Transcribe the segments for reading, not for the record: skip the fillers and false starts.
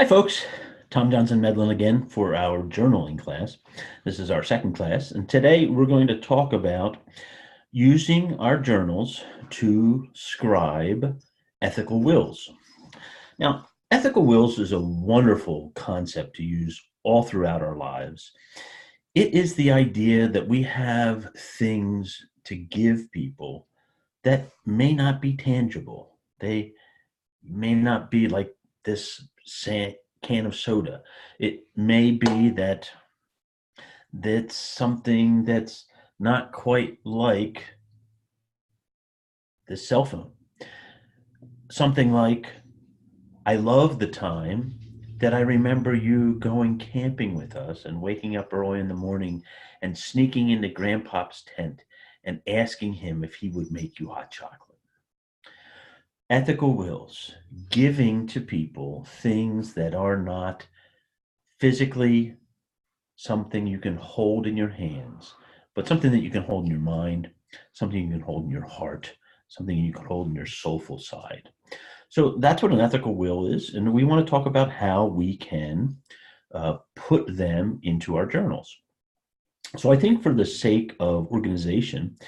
Hi, folks. Tom Johnson Medlin again for our journaling class. This is our second class, and today we're going to talk about using our journals to scribe ethical wills. Now, ethical wills is a wonderful concept to use all throughout our lives. It is the idea that we have things to give people that may not be tangible. They may not be like this can of soda. It may be that that's something that's not quite like the cell phone. Something like, I love the time that I remember you going camping with us and waking up early in the morning and sneaking into Grandpa's tent and asking him if he would make you hot chocolate. Ethical wills, giving to people things that are not physically something you can hold in your hands, but something that you can hold in your mind, something you can hold in your heart, something you can hold in your soulful side. So that's what an ethical will is. And we want to talk about how we can put them into our journals. So I think for the sake of organization,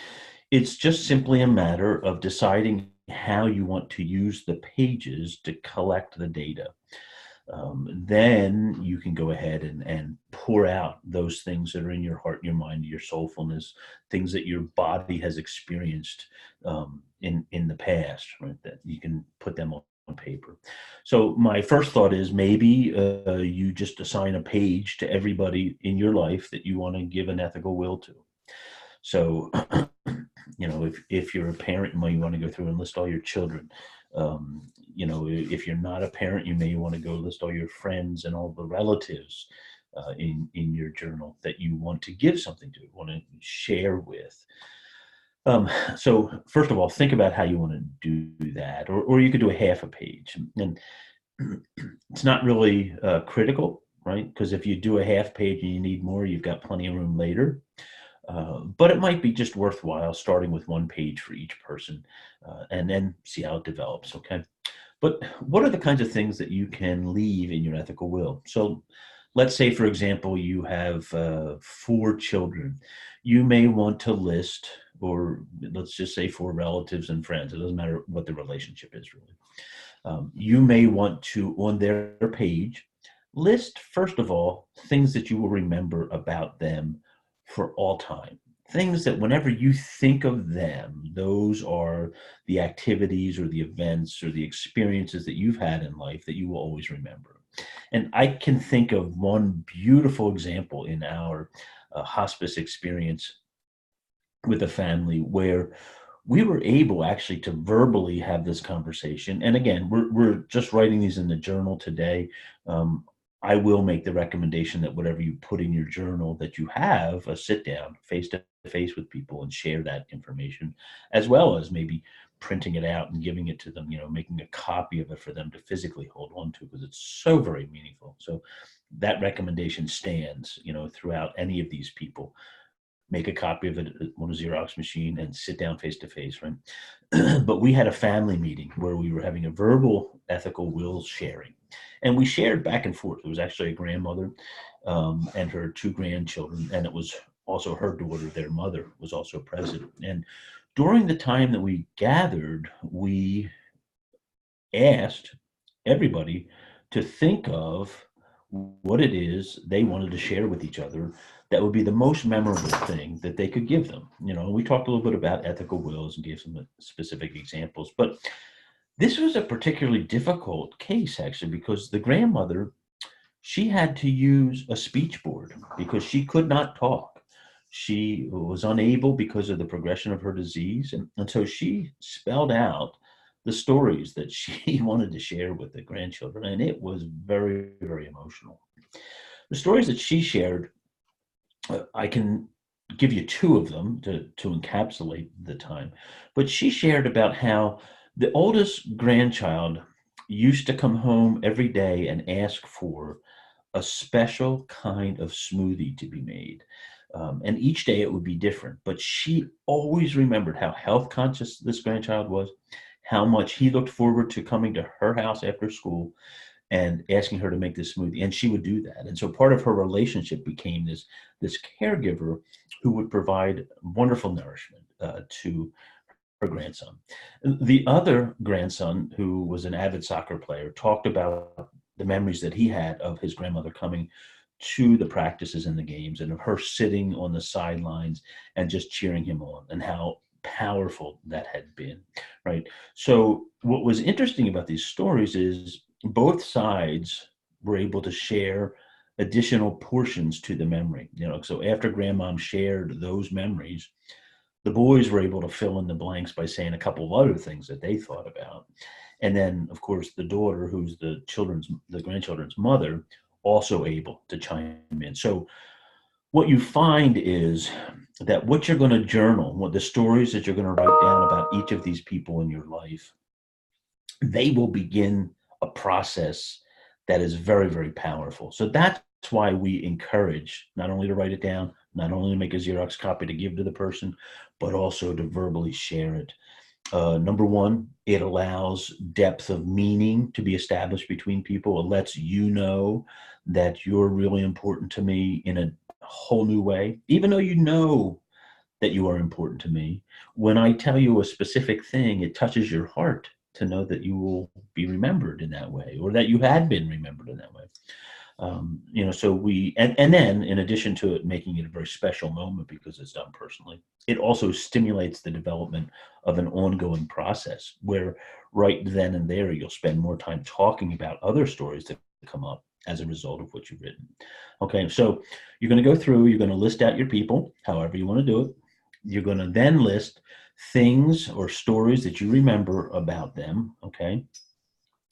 it's just simply a matter of deciding how you want to use the pages to collect the data. Then you can go ahead and pour out those things that are in your heart, your mind, your soulfulness, things that your body has experienced in the past, right? That you can put them on paper. So my first thought is maybe you just assign a page to everybody in your life that you want to give an ethical will to. So, if you're a parent, you might want to go through and list all your children. If you're not a parent, you may want to go list all your friends and all the relatives in your journal that you want to give something to, want to share with. So first of all, think about how you want to do that, or you could do a half a page. And it's not really critical, right? Because if you do a half page and you need more, you've got plenty of room later. But it might be just worthwhile starting with one page for each person and then see how it develops, okay? But what are the kinds of things that you can leave in your ethical will? So let's say, for example, you have 4 children. You may want to list, or let's just say 4 relatives and friends. It doesn't matter what the relationship is, really. You may want to, on their page, list, first of all, things that you will remember about them for all time. Things that whenever you think of them, those are the activities or the events or the experiences that you've had in life that you will always remember. And I can think of one beautiful example in our hospice experience with a family where we were able actually to verbally have this conversation. And again, we're just writing these in the journal today. I will make the recommendation that whatever you put in your journal, that you have a sit down face to face with people and share that information, as well as maybe printing it out and giving it to them, making a copy of it for them to physically hold on to, because it's so very meaningful. So that recommendation stands, throughout any of these people. Make a copy of it on a Xerox machine and sit down face to face, right? But we had a family meeting where we were having a verbal ethical will sharing, and we shared back and forth. It was actually a grandmother and her 2 grandchildren, and it was also her daughter. Their mother was also present. And during the time that we gathered, we asked everybody to think of what it is they wanted to share with each other that would be the most memorable thing that they could give them. We talked a little bit about ethical wills and gave some specific examples, but this was a particularly difficult case, actually, because the grandmother, she had to use a speech board because she could not talk. She was unable because of the progression of her disease. And so she spelled out the stories that she wanted to share with the grandchildren. And it was very, very emotional. The stories that she shared, I can give you 2 of them to encapsulate the time. But she shared about how the oldest grandchild used to come home every day and ask for a special kind of smoothie to be made. And each day it would be different. But she always remembered how health conscious this grandchild was, how much he looked forward to coming to her house after school, and asking her to make this smoothie, and she would do that. And so part of her relationship became this caregiver who would provide wonderful nourishment to her grandson. The other grandson, who was an avid soccer player, talked about the memories that he had of his grandmother coming to the practices and the games, and of her sitting on the sidelines and just cheering him on, and how powerful that had been, right? So what was interesting about these stories is both sides were able to share additional portions to the memory. So after grandmom shared those memories, the boys were able to fill in the blanks by saying a couple of other things that they thought about. And then, of course, the daughter, who's the grandchildren's mother, also able to chime in. So what you find is that what you're going to journal, what the stories that you're going to write down about each of these people in your life, they will begin a process that is very, very powerful. So that's why we encourage not only to write it down, not only to make a Xerox copy to give to the person, but also to verbally share it. Number one, it allows depth of meaning to be established between people. It lets you know that you're really important to me in a whole new way, even though you know that you are important to me. When I tell you a specific thing, it touches your heart to know that you will be remembered in that way, or that you had been remembered in that way. So and then in addition to it making it a very special moment because it's done personally, it also stimulates the development of an ongoing process where right then and there, you'll spend more time talking about other stories that come up as a result of what you've written. Okay, so you're going to go through, you're going to list out your people, however you want to do it. You're going to then list things or stories that you remember about them, okay,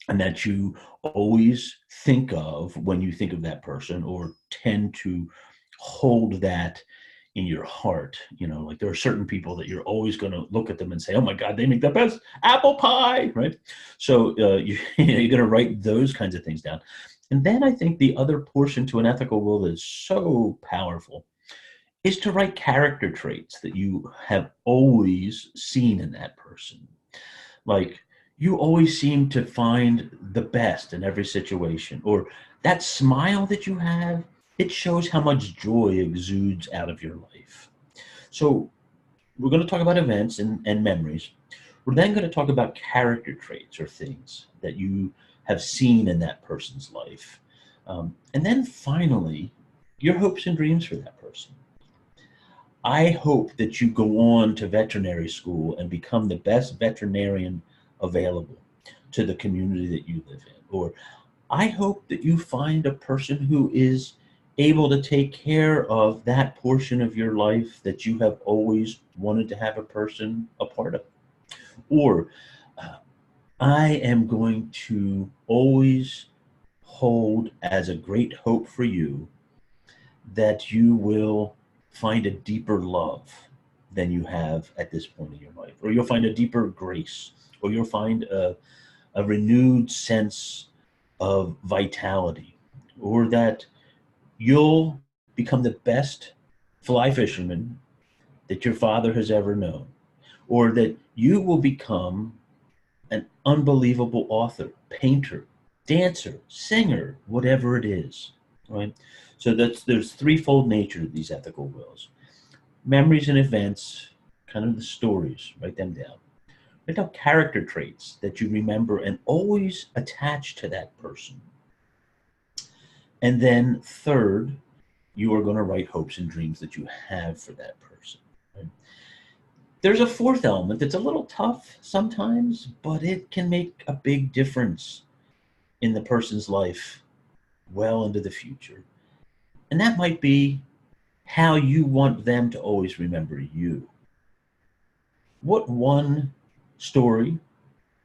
and that you always think of when you think of that person, or tend to hold that in your heart. Like there are certain people that you're always going to look at them and say, oh my God, they make the best apple pie, right? So you're going to write those kinds of things down. And then I think the other portion to an ethical will that is so powerful is to write character traits that you have always seen in that person. Like, you always seem to find the best in every situation, or that smile that you have, it shows how much joy exudes out of your life. So we're going to talk about events and memories. We're then going to talk about character traits or things that you have seen in that person's life. And then finally, your hopes and dreams for that person. I hope that you go on to veterinary school and become the best veterinarian available to the community that you live in. Or I hope that you find a person who is able to take care of that portion of your life that you have always wanted to have a person a part of. Or I am going to always hold as a great hope for you that you will find a deeper love than you have at this point in your life, or you'll find a deeper grace, or you'll find a renewed sense of vitality, or that you'll become the best fly fisherman that your father has ever known, or that you will become an unbelievable author, painter, dancer, singer, whatever it is, right? So there's threefold nature to these ethical wills. Memories and events, kind of the stories, write them down. Write down character traits that you remember and always attach to that person. And then third, you are going to write hopes and dreams that you have for that person. Right? There's a fourth element that's a little tough sometimes, but it can make a big difference in the person's life well into the future. And that might be how you want them to always remember you. What one story,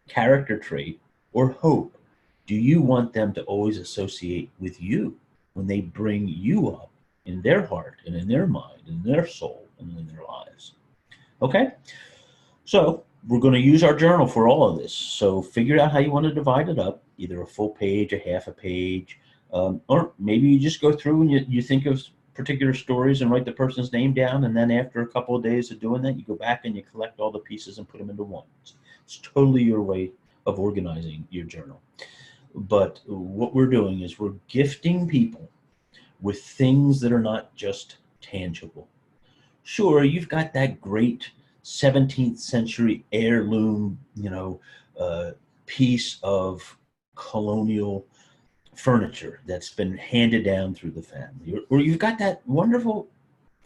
character trait, or hope do you want them to always associate with you when they bring you up in their heart and in their mind, in their soul, and in their lives? Okay? So we're going to use our journal for all of this. So figure out how you want to divide it up, either a full page, a half a page, or maybe you just go through and you think of particular stories and write the person's name down, and then after a couple of days of doing that, you go back and you collect all the pieces and put them into one. It's totally your way of organizing your journal. But what we're doing is we're gifting people with things that are not just tangible. Sure, you've got that great 17th century heirloom, uh, piece of colonial furniture that's been handed down through the family, or you've got that wonderful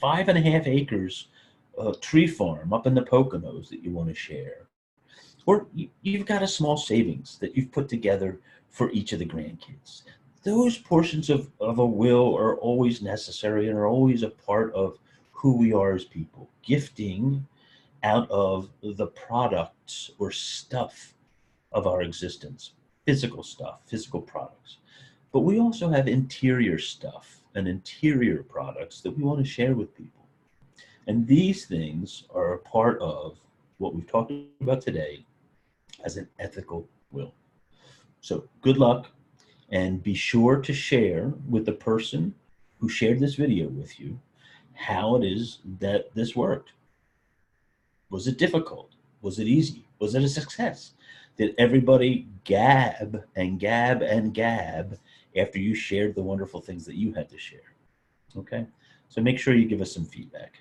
5.5 acres tree farm up in the Poconos that you want to share, or you've got a small savings that you've put together for each of the grandkids. Those portions of a will are always necessary and are always a part of who we are as people. Gifting out of the products or stuff of our existence, physical stuff, physical products. But we also have interior stuff and interior products that we want to share with people. And these things are a part of what we've talked about today as an ethical will. So good luck, and be sure to share with the person who shared this video with you how it is that this worked. Was it difficult? Was it easy? Was it a success? Did everybody gab and gab and gab after you shared the wonderful things that you had to share? Okay, so make sure you give us some feedback.